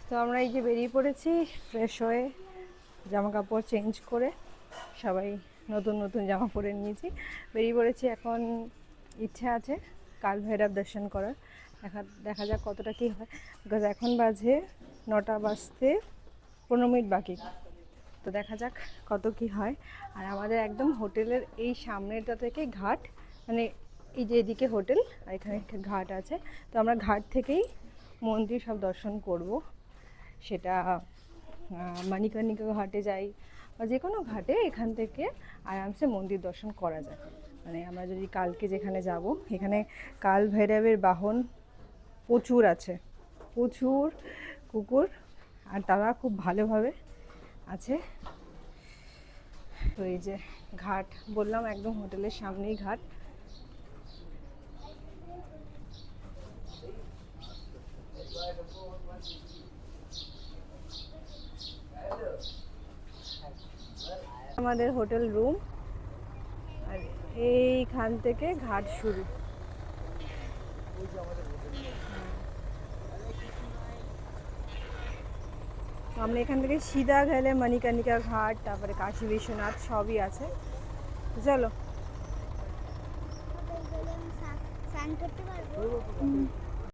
তো আমরা এই যে বেরিয়ে পড়েছি ফ্রেশ হয়ে, জামা কাপড় চেঞ্জ করে সবাই নতুন নতুন জামা পরে নিয়েছি, বেরিয়ে পড়েছি। এখন ইচ্ছা আছে কাল ভৈরব দর্শন করার। দেখা যাক কতটা কী হয়, বিকজ এখন বাজে 9টা বাজতে 15 মিনিট বাকি। তো দেখা যাক কত কি হয়। আর আমাদের একদম হোটেলের এই সামনেটা থেকে ঘাট, মানে এই যে এদিকে হোটেল আর এখানে একটা ঘাট আছে। তো আমরা ঘাট থেকেই মন্দির সব দর্শন করব। সেটা মানিকর্ণিকা ঘাটে যাই বা যে কোনো ঘাটে, এখান থেকে আরামসে মন্দির দর্শন করা যায়। মানে আমরা যদি কালকে যেখানে যাব, এখানে কাল ভৈরবের বাহন প্রচুর আছে, প্রচুর কুকুর, আর তারা খুব ভালোভাবে আছে। তো এই যে ঘাট বললাম, একদম হোটেলের সামনেই ঘাট। আমাদের হোটেল রুম, আর এইখান থেকে ঘাট শুরু। আমরা এখান থেকে সিধা গেলে মণিকর্ণিকা ঘাট, তারপরে কাশী বিশ্বনাথ সবই আছে। চলো।